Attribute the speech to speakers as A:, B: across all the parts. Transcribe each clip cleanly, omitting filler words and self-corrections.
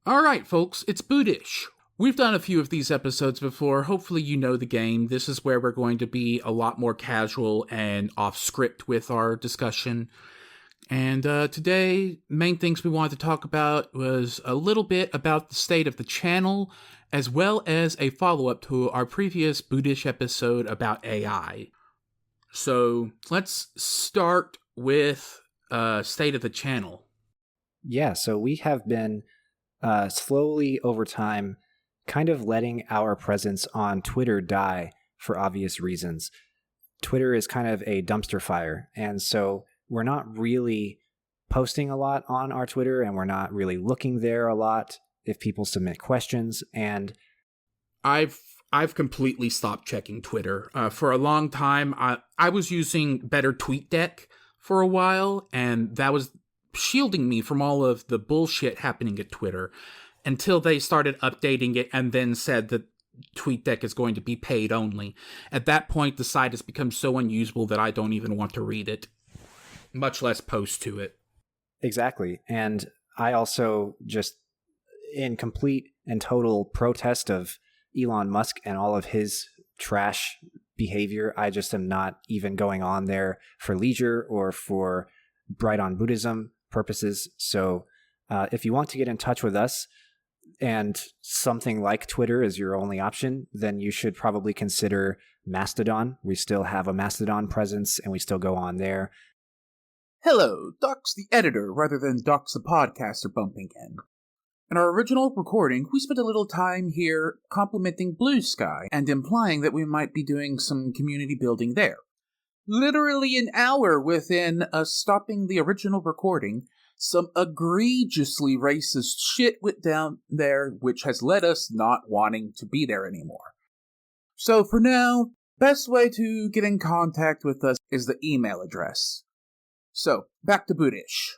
A: Alright, folks, it's Buddhish. We've done a few of these episodes before. Hopefully you know the game. This is where we're going to be a lot more casual and off script with our discussion. And today, main things we wanted to talk about was a little bit about the state of the channel, as well as a follow-up to our previous Buddhish episode about AI. So let's start with state of the channel.
B: Yeah, so we have been slowly over time kind of letting our presence on Twitter die for obvious reasons. Twitter is kind of a dumpster fire, and so we're not really posting a lot on our Twitter, and we're not really looking there a lot if people submit questions. And
A: I've completely stopped checking Twitter. For a long time, I was using Better TweetDeck for a while, and that was shielding me from all of the bullshit happening at Twitter until they started updating it and then said that TweetDeck is going to be paid only. At that point, the site has become so unusable that I don't even want to read it, much less post to it.
B: Exactly. And I also just, in complete and total protest of Elon Musk and all of his trash behavior, I just am not even going on there for leisure or for Bright on Buddhism purposes. So if you want to get in touch with us and something like Twitter is your only option, then you should probably consider Mastodon. We still have a Mastodon presence and we still go on there.
C: Hello, Docs the editor rather than Docs the podcaster bumping in. In our original recording, we spent a little time here complimenting Blue Sky and implying that we might be doing some community building there. Literally an hour within us stopping the original recording, some egregiously racist shit went down there, which has led us not wanting to be there anymore. So for now, best way to get in contact with us is the email address. So, back to Buddhish.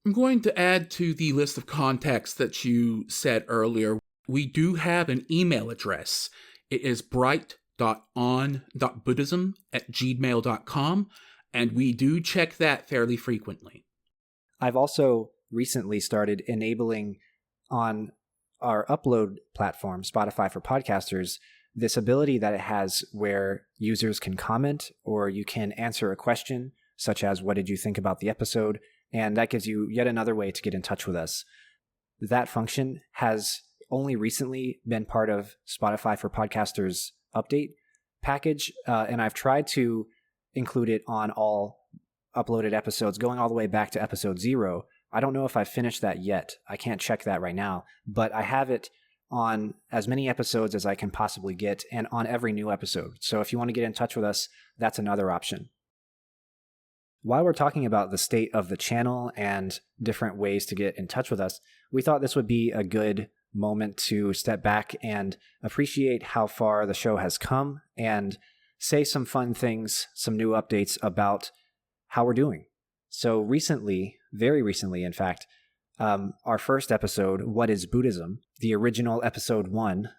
A: I'm going to add to the list of contacts that you said earlier. We do have an email address. It is bright.on.buddhism@gmail.com, and we do check that fairly frequently.
B: I've also recently started enabling on our upload platform, Spotify for Podcasters, this ability that it has where users can comment or you can answer a question, such as, what did you think about the episode? And that gives you yet another way to get in touch with us. That function has only recently been part of Spotify for Podcasters update package, and I've tried to include it on all uploaded episodes going all the way back to episode 0. I don't know if I've finished that yet. I can't check that right now, but I have it on as many episodes as I can possibly get and on every new episode. So if you want to get in touch with us, that's another option. While we're talking about the state of the channel and different ways to get in touch with us, we thought this would be a good moment to step back and appreciate how far the show has come and say some fun things, some new updates about how we're doing. So recently, very recently in fact, our first episode, What is Buddhism? The original episode 1,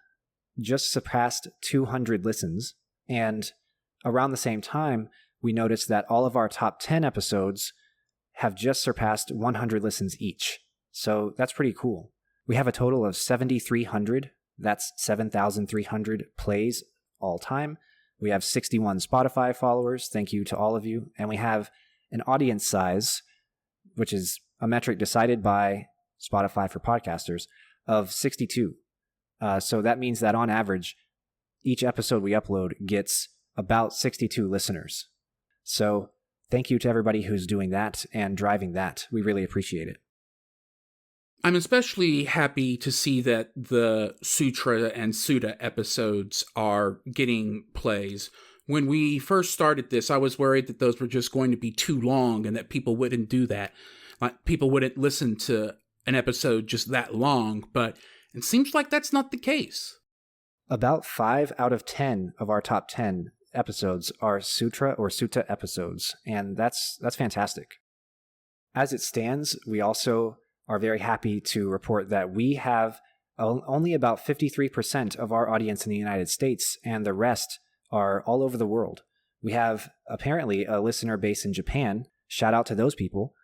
B: just surpassed 200 listens. And around the same time, we noticed that all of our top 10 episodes have just surpassed 100 listens each. So that's pretty cool. We have a total of 7,300. That's 7,300 plays all time. We have 61 Spotify followers. Thank you to all of you. And we have an audience size, which is a metric decided by Spotify for Podcasters, of 62. So that means that on average, each episode we upload gets about 62 listeners. So thank you to everybody who's doing that and driving that. We really appreciate it.
A: I'm especially happy to see that the Sutra and Sutta episodes are getting plays. When we first started this, I was worried that those were just going to be too long and that people wouldn't do that. Like, people wouldn't listen to an episode just that long, but it seems like that's not the case.
B: About 5 out of 10 of our top 10 episodes are Sutra or Sutta episodes, and that's fantastic. As it stands, we also are very happy to report that we have only about 53% of our audience in the United States, and the rest are all over the world. We have apparently a listener base in Japan. Shout out to those people.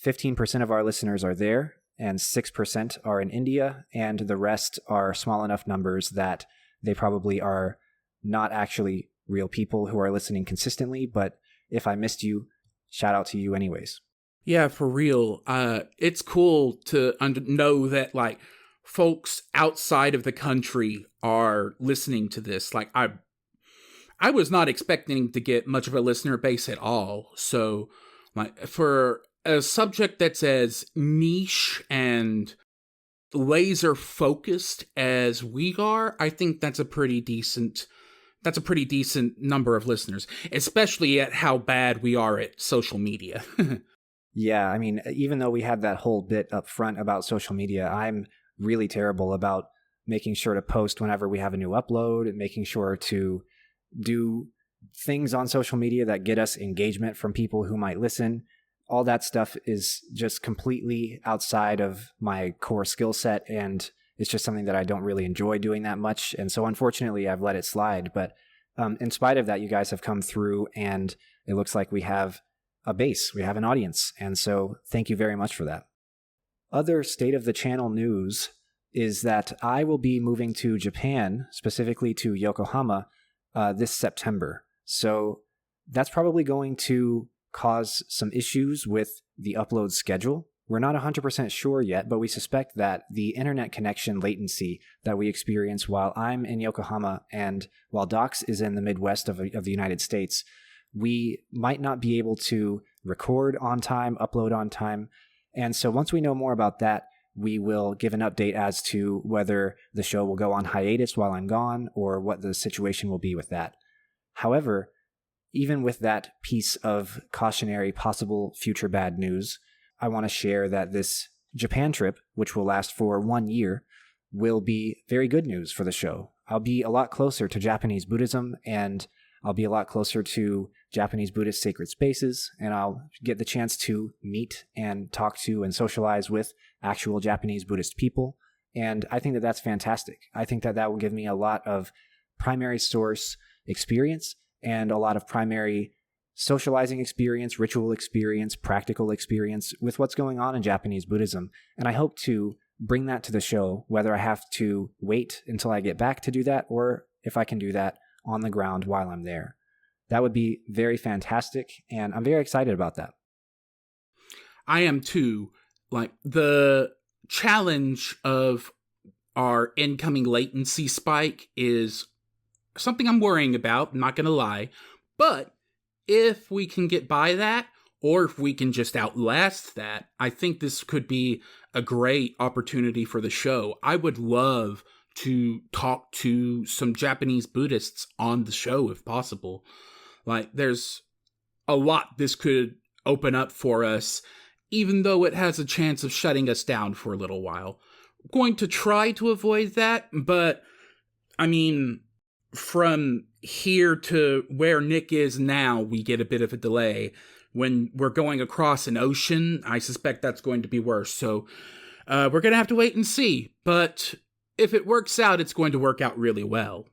B: 15% of our listeners are there, and 6% are in India, and the rest are small enough numbers that they probably are not actually real people who are listening consistently, but if I missed you, shout out to you anyways.
A: Yeah, for real. It's cool to know that, like, folks outside of the country are listening to this. Like, I was not expecting to get much of a listener base at all. So, like, for a subject that's as niche and laser focused as we are, I think that's a pretty decent number of listeners, especially at how bad we are at social media.
B: Yeah, I mean, even though we had that whole bit up front about social media, I'm really terrible about making sure to post whenever we have a new upload and making sure to do things on social media that get us engagement from people who might listen. All that stuff is just completely outside of my core skill set, and it's just something that I don't really enjoy doing that much. And so unfortunately, I've let it slide. But in spite of that, you guys have come through, and it looks like we have a base, we have an audience. And so thank you very much for that. Other state of the channel news is that I will be moving to Japan, specifically to Yokohama, this September. So that's probably going to cause some issues with the upload schedule. We're not 100% sure yet, but we suspect that the internet connection latency that we experience while I'm in Yokohama and while Docs is in the Midwest of the United States, we might not be able to record on time, upload on time. And so once we know more about that, we will give an update as to whether the show will go on hiatus while I'm gone or what the situation will be with that. However, even with that piece of cautionary possible future bad news, I want to share that this Japan trip, which will last for 1 year, will be very good news for the show. I'll be a lot closer to Japanese Buddhism, and I'll be a lot closer to Japanese Buddhist sacred spaces, and I'll get the chance to meet and talk to and socialize with actual Japanese Buddhist people. And I think that that's fantastic. I think that that will give me a lot of primary source experience and a lot of primary socializing experience, ritual experience, practical experience with what's going on in Japanese Buddhism. And I hope to bring that to the show, whether I have to wait until I get back to do that or if I can do that on the ground while I'm there. That would be very fantastic, and I'm very excited about that.
A: I am too. Like, the challenge of our incoming latency spike is something I'm worrying about, I'm not going to lie. But if we can get by that, or if we can just outlast that, I think this could be a great opportunity for the show. I would love to talk to some Japanese Buddhists on the show if possible. Like, there's a lot this could open up for us, even though it has a chance of shutting us down for a little while. I'm going to try to avoid that, but, I mean, from here to where Nick is now, we get a bit of a delay. When we're going across an ocean, I suspect that's going to be worse. So, we're going to have to wait and see. But if it works out, it's going to work out really well.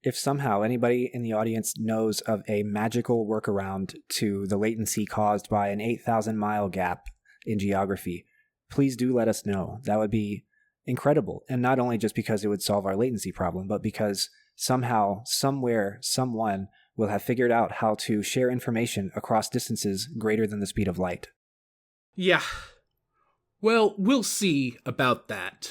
B: If somehow anybody in the audience knows of a magical workaround to the latency caused by an 8,000-mile gap in geography, please do let us know. That would be incredible. And not only just because it would solve our latency problem, but because somehow, somewhere, someone will have figured out how to share information across distances greater than the speed of light.
A: Yeah. Well, we'll see about that.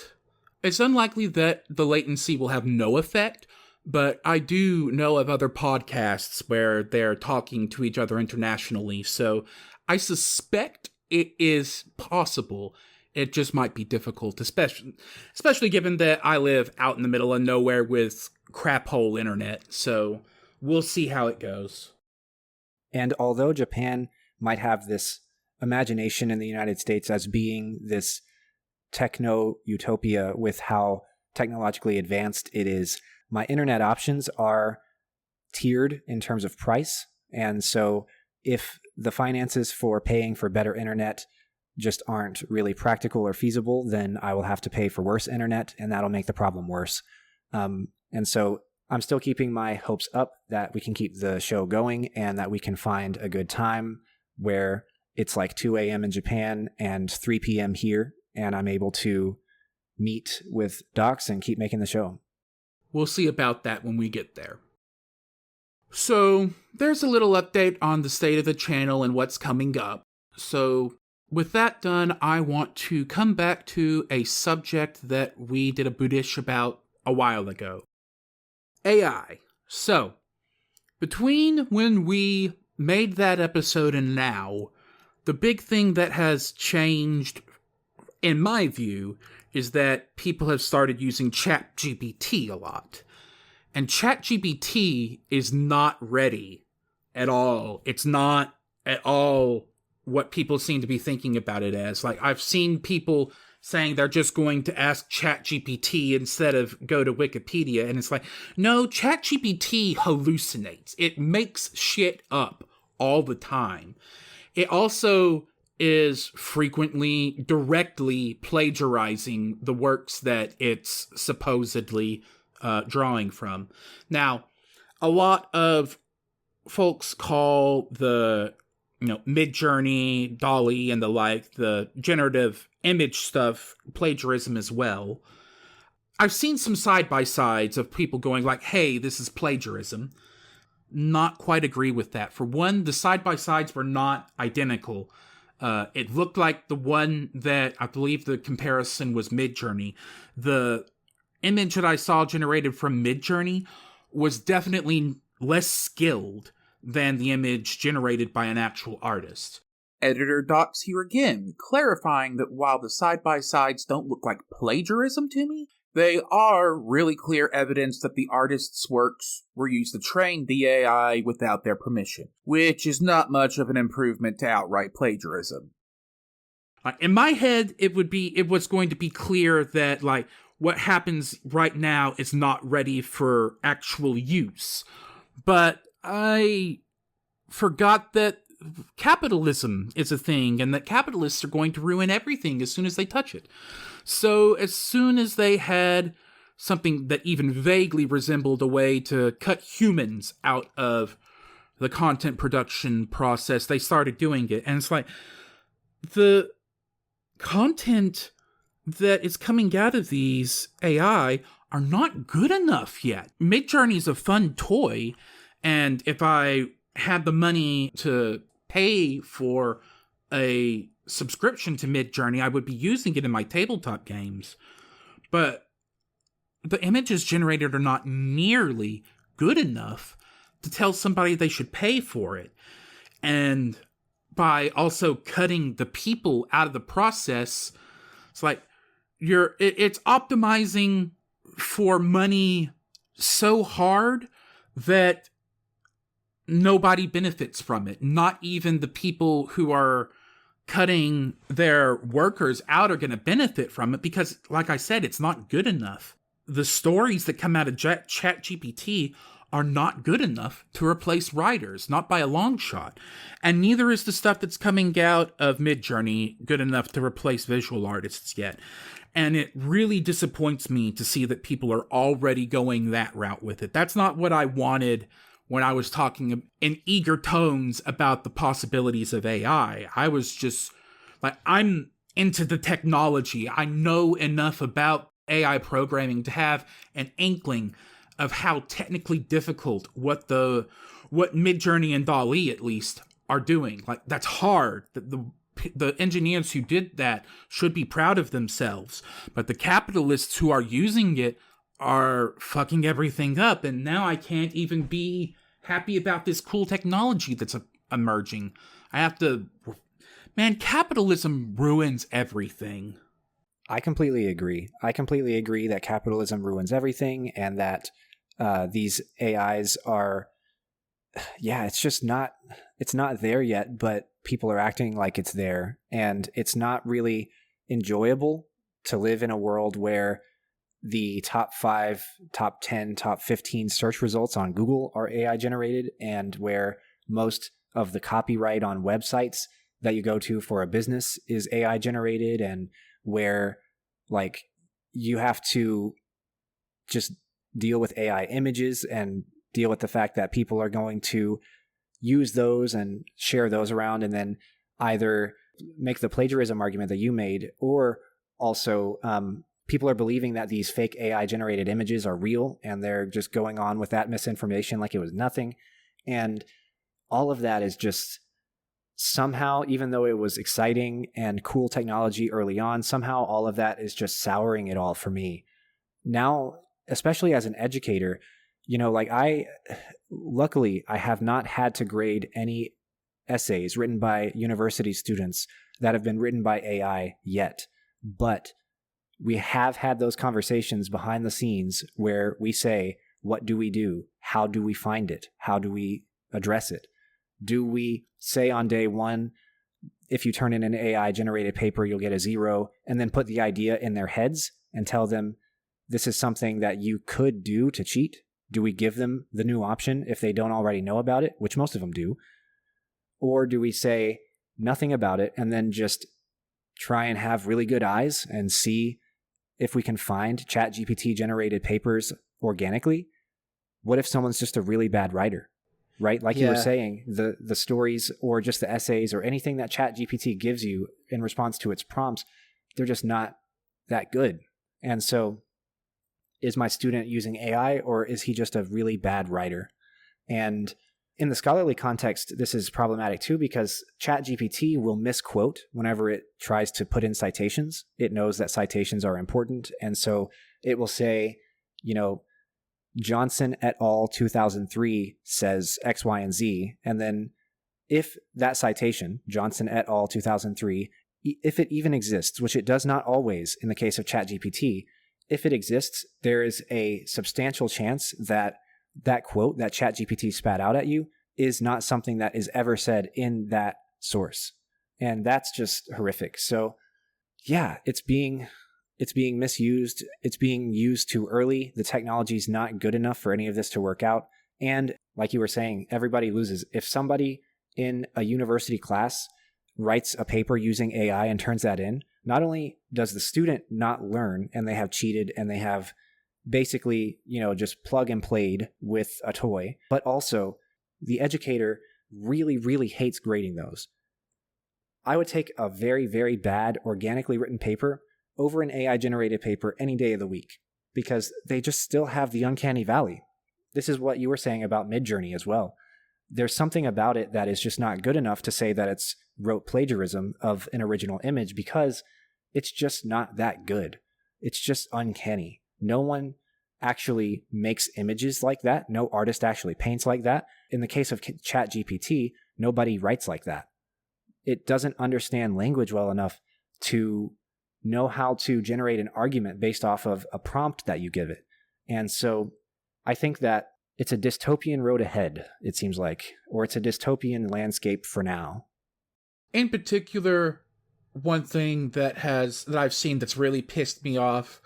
A: It's unlikely that the latency will have no effect, but I do know of other podcasts where they're talking to each other internationally, so I suspect it is possible. It just might be difficult, especially given that I live out in the middle of nowhere with crap hole internet, so we'll see how it goes.
B: And although Japan might have this imagination in the United States as being this techno-utopia with how technologically advanced it is, my internet options are tiered in terms of price. And so if the finances for paying for better internet just aren't really practical or feasible, then I will have to pay for worse internet, and that'll make the problem worse. And so I'm still keeping my hopes up that we can keep the show going and that we can find a good time where it's like 2 a.m. in Japan and 3 p.m. here and I'm able to meet with Docs and keep making the show.
A: We'll see about that when we get there. So, there's a little update on the state of the channel and what's coming up. So, with that done, I want to come back to a subject that we did a Buddhish about a while ago. AI. So, between when we made that episode and now, the big thing that has changed, in my view, is that people have started using ChatGPT a lot. And ChatGPT is not ready at all. It's not at all what people seem to be thinking about it as. Like, I've seen people saying they're just going to ask ChatGPT instead of go to Wikipedia, and it's like, no, ChatGPT hallucinates. It makes shit up all the time. It also is frequently directly plagiarizing the works that it's supposedly drawing from. Now, a lot of folks call the Midjourney, DALL-E, and the like, the generative image stuff, plagiarism as well. I've seen some side-by-sides of people going like, hey, this is plagiarism. Not quite agree with that. For one, the side-by-sides were not identical. It looked like the one that, I believe the comparison was Midjourney. The image that I saw generated from Midjourney was definitely less skilled than the image generated by an actual artist.
C: Editor Docs here again, clarifying that while the side-by-sides don't look like plagiarism to me, they are really clear evidence that the artist's works were used to train the AI without their permission, which is not much of an improvement to outright plagiarism.
A: In my head, it was going to be clear that, like, what happens right now is not ready for actual use. But I forgot that capitalism is a thing, and that capitalists are going to ruin everything as soon as they touch it. So as soon as they had something that even vaguely resembled a way to cut humans out of the content production process, they started doing it. And it's like, the content that is coming out of these AI are not good enough yet. Midjourney is a fun toy, and if I had the money to pay for a subscription to Midjourney, I would be using it in my tabletop games. But the images generated are not nearly good enough to tell somebody they should pay for it. And by also cutting the people out of the process, it's like it's optimizing for money so hard that nobody benefits from it. Not even the people who are cutting their workers out are going to benefit from it because, like I said, it's not good enough. The stories that come out of ChatGPT are not good enough to replace writers, not by a long shot. And neither is the stuff that's coming out of Midjourney good enough to replace visual artists yet. And it really disappoints me to see that people are already going that route with it. That's not what I wanted when I was talking in eager tones about the possibilities of AI. I was just like, I'm into the technology. I know enough about AI programming to have an inkling of how technically difficult what Midjourney and DALL-E at least are doing. Like, that's hard. The engineers who did that should be proud of themselves. But the capitalists who are using it are fucking everything up, and now I can't even be happy about this cool technology that's emerging. Man, capitalism ruins everything.
B: I completely agree. I completely agree that capitalism ruins everything, and that these AIs are, it's not there yet, but people are acting like it's there, and it's not really enjoyable to live in a world where the top 5, top 10, top 15 search results on Google are AI generated, and where most of the copyright on websites that you go to for a business is AI generated, and where, like, you have to just deal with AI images and deal with the fact that people are going to use those and share those around, and then either make the plagiarism argument that you made, or Also, people are believing that these fake AI generated images are real, and they're just going on with that misinformation like it was nothing. And all of that is just somehow, even though it was exciting and cool technology early on, somehow all of that is just souring it all for me. Now, especially as an educator, like luckily I have not had to grade any essays written by university students that have been written by AI yet. But we have had those conversations behind the scenes where we say, what do we do? How do we find it? How do we address it? Do we say on day one, if you turn in an AI generated paper, you'll get a 0, and then put the idea in their heads and tell them this is something that you could do to cheat? Do we give them the new option if they don't already know about it, which most of them do? Or do we say nothing about it and then just try and have really good eyes and see if we can find ChatGPT generated papers organically? What if someone's just a really bad writer, right? Like you were saying, the stories or just the essays or anything that ChatGPT gives you in response to its prompts, they're just not that good. And so is my student using AI, or is he just a really bad writer? And in the scholarly context, this is problematic too, because ChatGPT will misquote whenever it tries to put in citations. It knows that citations are important. And so it will say, Johnson et al. 2003 says X, Y, and Z. And then if that citation, Johnson et al. 2003, if it even exists, which it does not always in the case of ChatGPT, if it exists, there is a substantial chance that that quote that ChatGPT spat out at you is not something that is ever said in that source. And that's just horrific. So yeah, it's being misused. It's being used too early. The technology's not good enough for any of this to work out. And like you were saying, everybody loses. If somebody in a university class writes a paper using AI and turns that in, not only does the student not learn and they have cheated and they have basically, just plug and played with a toy, but also the educator really, really hates grading those. I would take a very, very bad organically written paper over an AI generated paper any day of the week because they just still have the uncanny valley. This is what you were saying about Midjourney as well. There's something about it that is just not good enough to say that it's rote plagiarism of an original image because it's just not that good. It's just uncanny. No one actually makes images like that. No artist actually paints like that. In the case of ChatGPT, nobody writes like that. It doesn't understand language well enough to know how to generate an argument based off of a prompt that you give it. And so I think that it's a dystopian road ahead, it seems like, or it's a dystopian landscape for now.
A: In particular, one thing that I've seen that's really pissed me off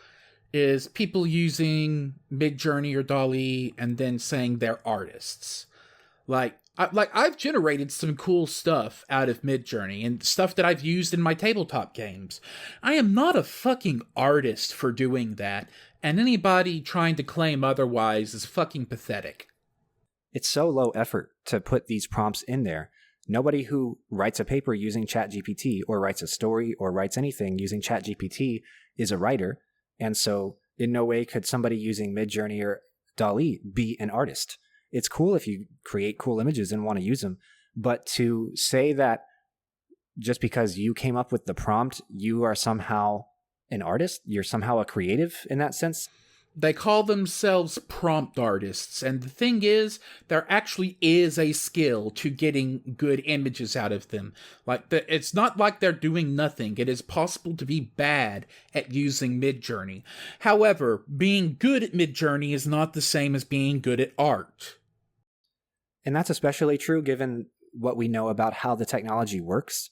A: is people using Midjourney or DALL-E and then saying they're artists. I've generated some cool stuff out of Midjourney and stuff that I've used in my tabletop games. I am not a fucking artist for doing that, and anybody trying to claim otherwise is fucking pathetic.
B: It's so low effort to put these prompts in there. Nobody who writes a paper using ChatGPT or writes a story or writes anything using ChatGPT is a writer. And so in no way could somebody using Midjourney or DALL-E be an artist. It's cool if you create cool images and want to use them. But to say that just because you came up with the prompt, you are somehow an artist, you're somehow a creative in that sense.
A: They call themselves prompt artists, and the thing is, there actually is a skill to getting good images out of them. It's not like they're doing nothing. It is possible to be bad at using Midjourney. However, being good at Midjourney is not the same as being good at art.
B: And that's especially true given what we know about how the technology works,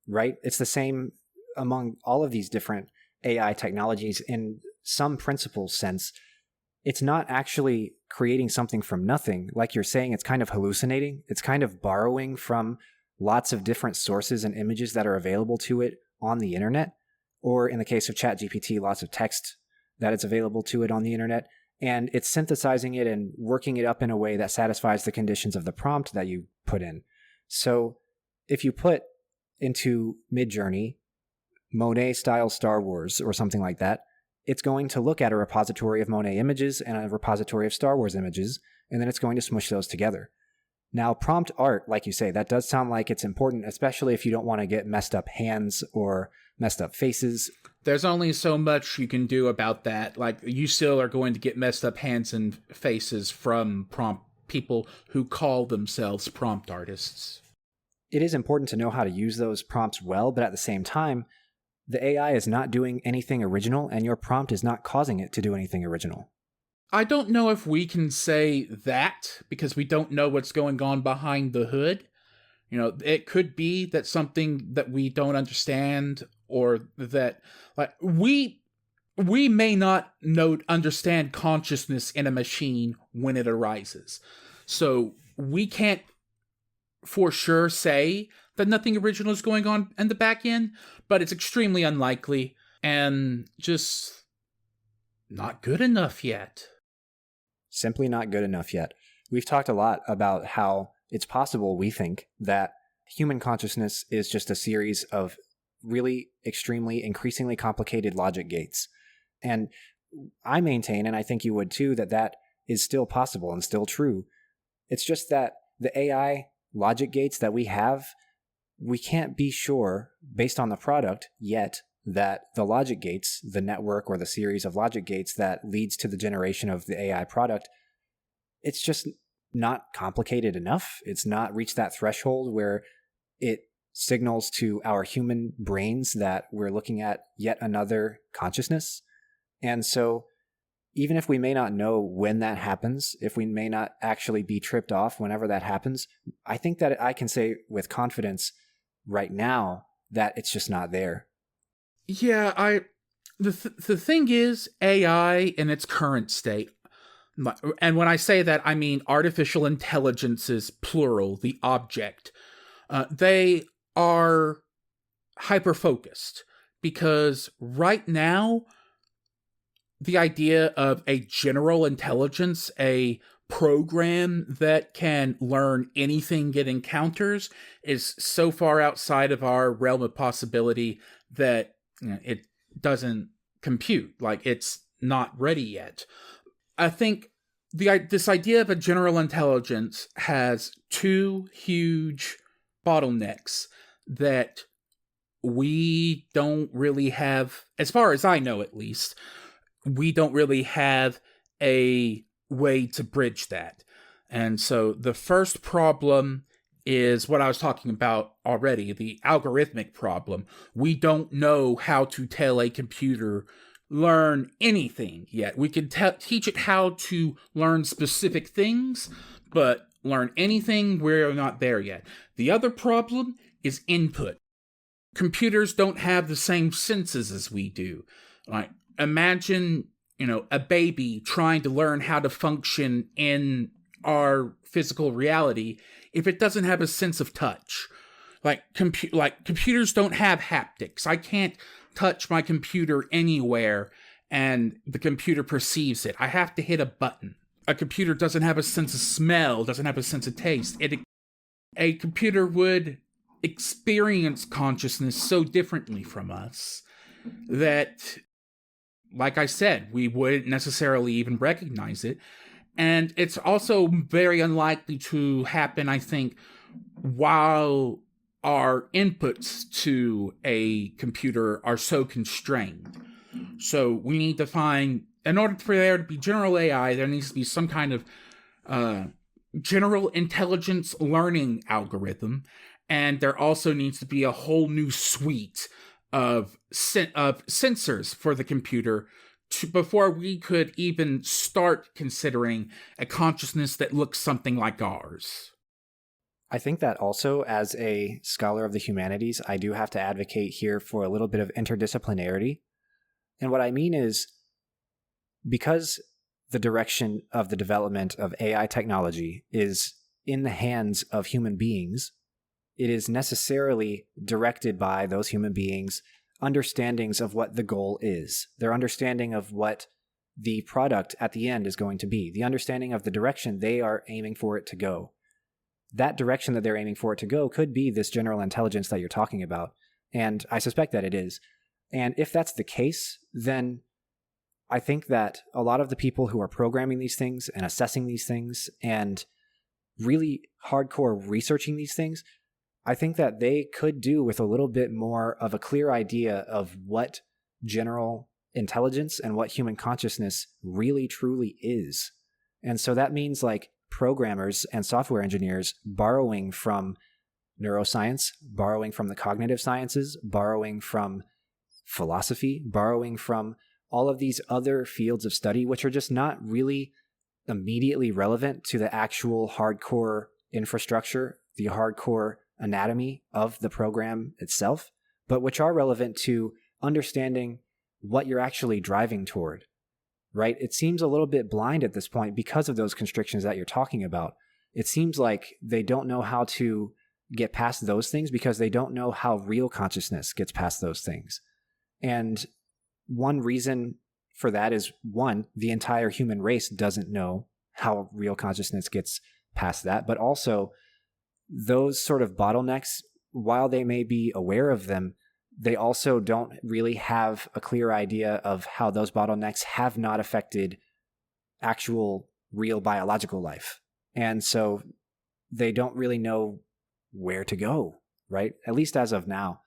B: right? It's the same among all of these different AI technologies in some principle sense. It's not actually creating something from nothing. Like you're saying, it's kind of hallucinating. It's kind of borrowing from lots of different sources and images that are available to it on the internet, or in the case of ChatGPT, lots of text that is available to it on the internet. And it's synthesizing it and working it up in a way that satisfies the conditions of the prompt that you put in. So if you put into Midjourney Monet-style Star Wars or something like that, it's going to look at a repository of Monet images and a repository of Star Wars images, and then it's going to smush those together. Now, prompt art, like you say, that does sound like it's important, especially if you don't want to get messed up hands or messed up faces.
A: There's only so much you can do about that. Like, you still are going to get messed up hands and faces from prompt people who call themselves prompt artists.
B: It is important to know how to use those prompts well, but at the same time, the AI is not doing anything original, and your prompt is not causing it to do anything original.
A: I don't know if we can say that, because we don't know what's going on behind the hood. You know, it could be that something that we don't understand, or that, like, we may not understand consciousness in a machine when it arises. So we can't for sure say that nothing original is going on in the back end, but it's extremely unlikely and just not good enough yet.
B: Simply not good enough yet. We've talked a lot about how it's possible, we think, that human consciousness is just a series of really extremely, increasingly complicated logic gates. And I maintain, and I think you would too, that that is still possible and still true. It's just that the AI logic gates that we have, we can't be sure, based on the product yet, that the logic gates, the network or the series of logic gates that leads to the generation of the AI product, it's just not complicated enough. It's not reached that threshold where it signals to our human brains that we're looking at yet another consciousness. And so even if we may not know when that happens, if we may not actually be tripped off whenever that happens, I think that I can say with confidence right now that it's just not there.
A: Yeah, the thing is, AI in its current state, and when I say that, I mean artificial intelligences, plural, the object, they are hyper-focused, because right now, the idea of a general intelligence, a program that can learn anything it encounters, is so far outside of our realm of possibility that it doesn't compute. Like, it's not ready yet. I think this idea of a general intelligence has two huge bottlenecks that we don't really have, as far as I know at least, we don't really have a way to bridge that. And so the first problem is what I was talking about already, the algorithmic problem. We don't know how to tell a computer learn anything yet. We can teach it how to learn specific things, but learn anything, we're not there yet. The other problem is input. Computers don't have the same senses as we do. Like, imagine, a baby trying to learn how to function in our physical reality if it doesn't have a sense of touch. Like computers don't have haptics. I can't touch my computer anywhere and the computer perceives it. I have to hit a button. A computer doesn't have a sense of smell, doesn't have a sense of taste. A computer would experience consciousness so differently from us that, like I said, we wouldn't necessarily even recognize it. And it's also very unlikely to happen, I think, while our inputs to a computer are so constrained. So we need to find, in order for there to be general AI, there needs to be some kind of general intelligence learning algorithm. And there also needs to be a whole new suite of sensors for the computer before we could even start considering a consciousness that looks something like ours.
B: I think that also, as a scholar of the humanities, I do have to advocate here for a little bit of interdisciplinarity. And what I mean is, because the direction of the development of AI technology is in the hands of human beings, it is necessarily directed by those human beings' understandings of what the goal is, their understanding of what the product at the end is going to be, the understanding of the direction they are aiming for it to go. That direction that they're aiming for it to go could be this general intelligence that you're talking about, and I suspect that it is. And if that's the case, then I think that a lot of the people who are programming these things and assessing these things and really hardcore researching these things, I think that they could do with a little bit more of a clear idea of what general intelligence and what human consciousness really truly is. And so that means like programmers and software engineers borrowing from neuroscience, borrowing from the cognitive sciences, borrowing from philosophy, borrowing from all of these other fields of study, which are just not really immediately relevant to the actual hardcore infrastructure, the hardcore anatomy of the program itself, but which are relevant to understanding what you're actually driving toward, right? It seems a little bit blind at this point because of those constrictions that you're talking about. It seems like they don't know how to get past those things because they don't know how real consciousness gets past those things. And one reason for that is, one, the entire human race doesn't know how real consciousness gets past that, but also those sort of bottlenecks, while they may be aware of them, they also don't really have a clear idea of how those bottlenecks have not affected actual real biological life. And so they don't really know where to go, right? At least as of now.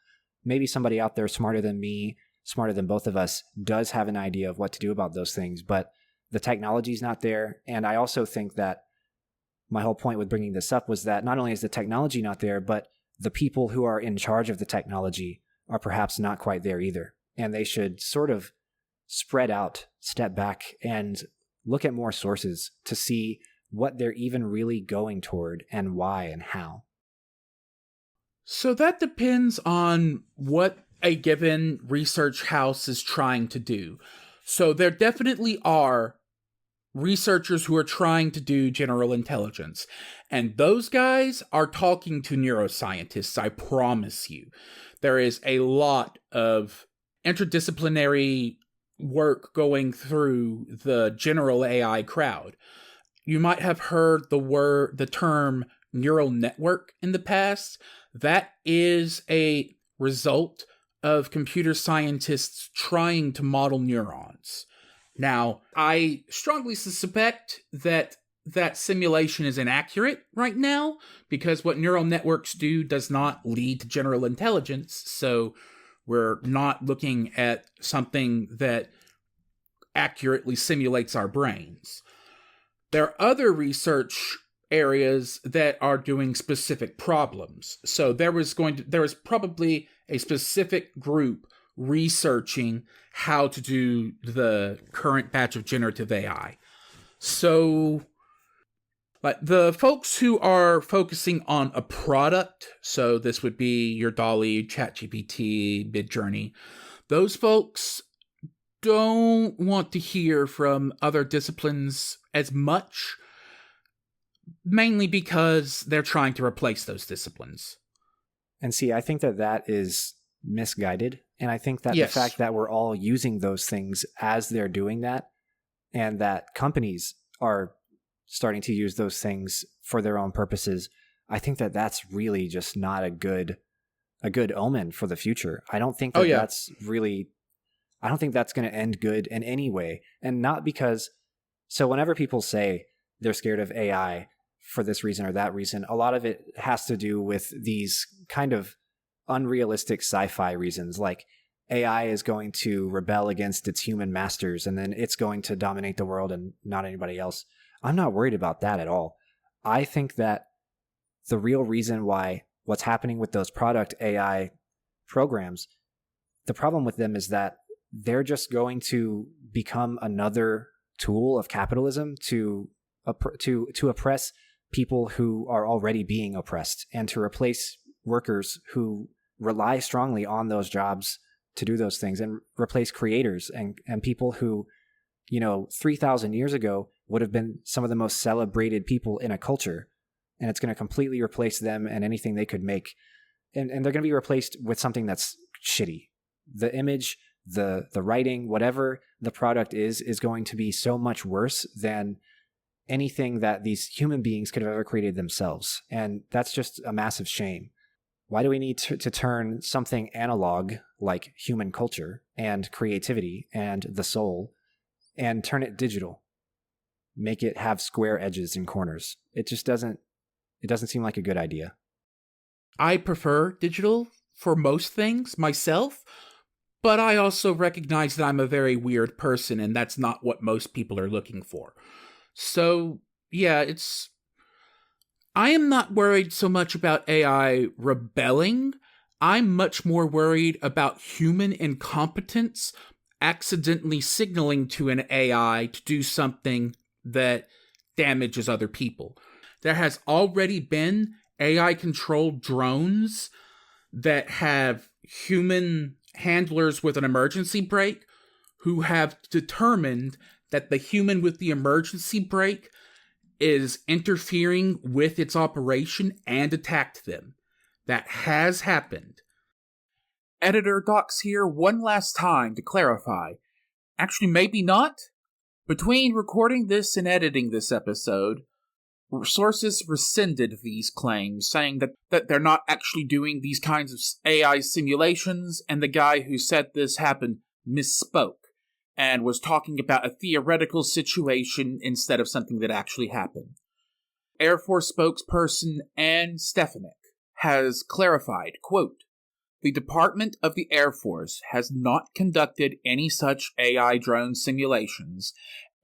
B: Maybe somebody out there smarter than me, smarter than both of us, does have an idea of what to do about those things, but the technology's not there. And I also think that my whole point with bringing this up was that not only is the technology not there, but the people who are in charge of the technology are perhaps not quite there either. And they should sort of spread out, step back, and look at more sources to see what they're even really going toward and why and how.
A: So that depends on what a given research house is trying to do. So there definitely are researchers who are trying to do general intelligence, and those guys are talking to neuroscientists, I promise you. There is a lot of interdisciplinary work going through the general AI crowd. You might have heard the term neural network in the past. That is a result of computer scientists trying to model neurons. Now, I strongly suspect that simulation is inaccurate right now, because what neural networks do does not lead to general intelligence, so we're not looking at something that accurately simulates our brains. There are other research areas that are doing specific problems. So there was probably a specific group researching how to do the current batch of generative AI. So, like, the folks who are focusing on a product, so this would be your DALL-E, ChatGPT, Midjourney, those folks don't want to hear from other disciplines as much, mainly because they're trying to replace those disciplines.
B: And see, I think that is misguided. And I think that the fact that we're all using those things as they're doing that, and that companies are starting to use those things for their own purposes, I think that that's really just not a good omen for the future. I don't think that's going to end good in any way. And not because, so whenever people say they're scared of AI for this reason or that reason, a lot of it has to do with these kind of unrealistic sci-fi reasons, like AI is going to rebel against its human masters and then it's going to dominate the world and not anybody else. I'm not worried about that at all. I think that the real reason why what's happening with those product AI programs, the problem with them is that they're just going to become another tool of capitalism to oppress people who are already being oppressed, and to replace workers who rely strongly on those jobs to do those things, and replace creators and people who, 3,000 years ago would have been some of the most celebrated people in a culture. And it's going to completely replace them and anything they could make. And they're going to be replaced with something that's shitty. The image, the writing, whatever the product is going to be so much worse than anything that these human beings could have ever created themselves. And that's just a massive shame. Why do we need to turn something analog like human culture and creativity and the soul and turn it digital? Make it have square edges and corners. It doesn't seem like a good idea.
A: I prefer digital for most things myself, but I also recognize that I'm a very weird person and that's not what most people are looking for. So, yeah, I am not worried so much about AI rebelling. I'm much more worried about human incompetence accidentally signaling to an AI to do something that damages other people. There has already been AI-controlled drones that have human handlers with an emergency brake who have determined that the human with the emergency brake is interfering with its operation and attacked them. That has happened.
C: Editor Docs here one last time to clarify. Actually, maybe not. Between recording this and editing this episode, sources rescinded these claims, saying that they're not actually doing these kinds of AI simulations, and the guy who said this happened misspoke and was talking about a theoretical situation instead of something that actually happened. Air Force spokesperson Ann Stefanik has clarified, quote, "The Department of the Air Force has not conducted any such AI drone simulations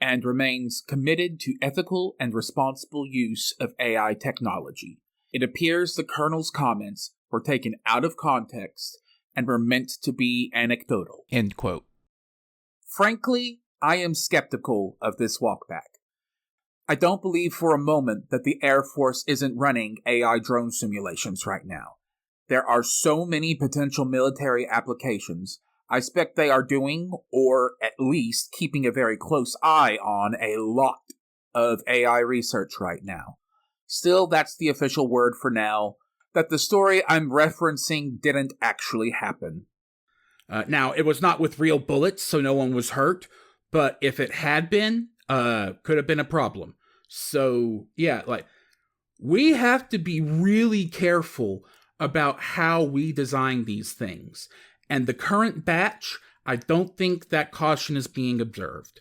C: and remains committed to ethical and responsible use of AI technology. It appears the Colonel's comments were taken out of context and were meant to be anecdotal."
A: End quote.
C: Frankly, I am skeptical of this walkback. I don't believe for a moment that the Air Force isn't running AI drone simulations right now. There are so many potential military applications. I expect they are doing, or at least keeping a very close eye on, a lot of AI research right now. Still, that's the official word for now, that the story I'm referencing didn't actually happen.
A: Now, it was not with real bullets, so no one was hurt, but if it had been, could have been a problem. So, yeah, we have to be really careful about how we design these things. And the current batch, I don't think that caution is being observed.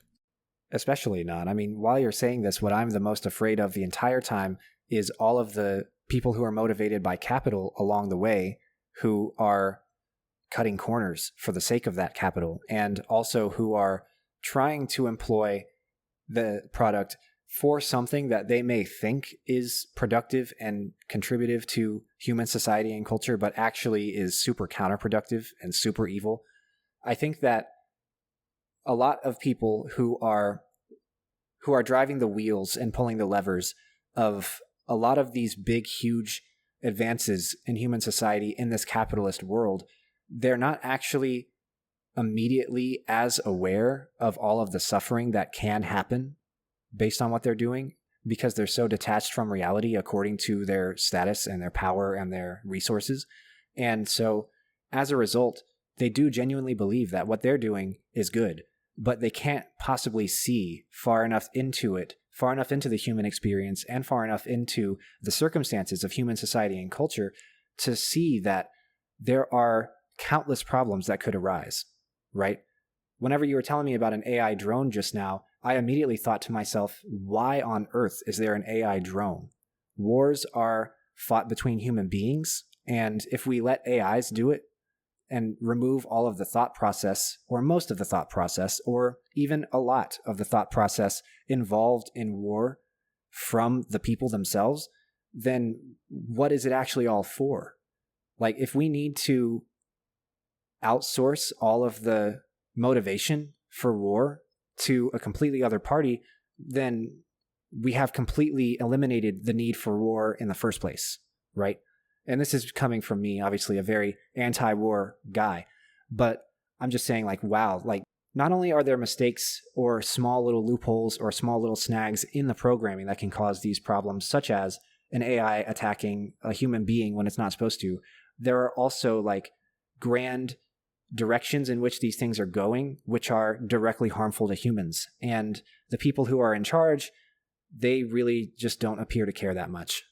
B: Especially not. I mean, while you're saying this, what I'm the most afraid of the entire time is all of the people who are motivated by capital along the way who are cutting corners for the sake of that capital, and also who are trying to employ the product for something that they may think is productive and contributive to human society and culture, but actually is super counterproductive and super evil. I think that a lot of people who are driving the wheels and pulling the levers of a lot of these big, huge advances in human society in this capitalist world, they're not actually immediately as aware of all of the suffering that can happen based on what they're doing, because they're so detached from reality according to their status and their power and their resources. And so as a result, they do genuinely believe that what they're doing is good, but they can't possibly see far enough into it, far enough into the human experience, and far enough into the circumstances of human society and culture to see that there are countless problems that could arise, right? Whenever you were telling me about an AI drone just now, I immediately thought to myself, why on earth is there an AI drone? Wars are fought between human beings, and if we let AIs do it and remove all of the thought process, or most of the thought process, or even a lot of the thought process involved in war from the people themselves, then what is it actually all for? Like, if we need to outsource all of the motivation for war to a completely other party, then we have completely eliminated the need for war in the first place, right? And this is coming from me, obviously a very anti-war guy, but I'm just saying, like, wow, like, not only are there mistakes or small little loopholes or small little snags in the programming that can cause these problems, such as an AI attacking a human being when it's not supposed to, there are also like grand directions in which these things are going, which are directly harmful to humans. And the people who are in charge, they really just don't appear to care that much.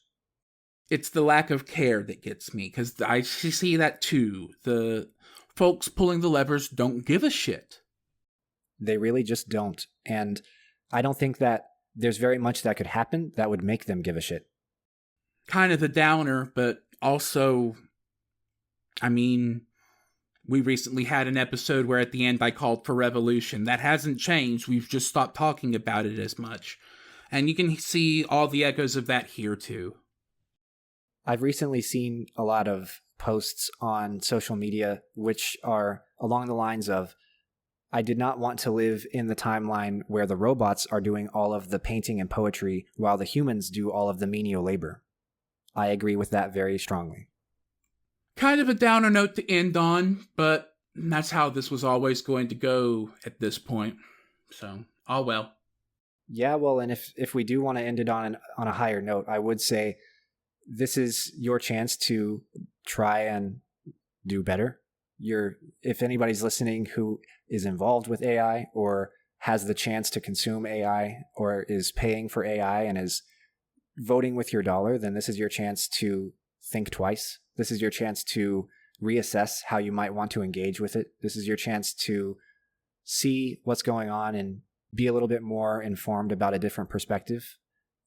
A: It's the lack of care that gets me, because I see that too. The folks pulling the levers don't give a shit.
B: They really just don't. And I don't think that there's very much that could happen that would make them give a shit.
A: Kind of a downer, but also, I mean, we recently had an episode where at the end I called for revolution. That hasn't changed. We've just stopped talking about it as much. And you can see all the echoes of that here too.
B: I've recently seen a lot of posts on social media which are along the lines of, I did not want to live in the timeline where the robots are doing all of the painting and poetry while the humans do all of the menial labor. I agree with that very strongly.
A: Kind of a downer note to end on, but that's how this was always going to go at this point. So, oh well.
B: Yeah, well, and if we do want to end it on a higher note, I would say this is your chance to try and do better. If anybody's listening who is involved with AI or has the chance to consume AI or is paying for AI and is voting with your dollar, then this is your chance to think twice. This is your chance to reassess how you might want to engage with it. This is your chance to see what's going on and be a little bit more informed about a different perspective.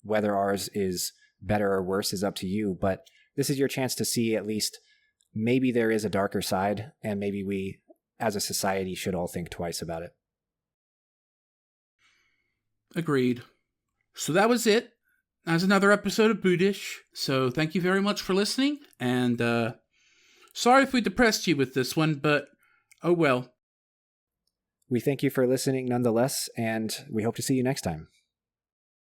B: Whether ours is better or worse is up to you, but this is your chance to see at least maybe there is a darker side, and maybe we as a society should all think twice about it.
A: Agreed. So that was it. That's another episode of Buddhish. So thank you very much for listening, and sorry if we depressed you with this one, but oh well.
B: We thank you for listening nonetheless, and we hope to see you next time.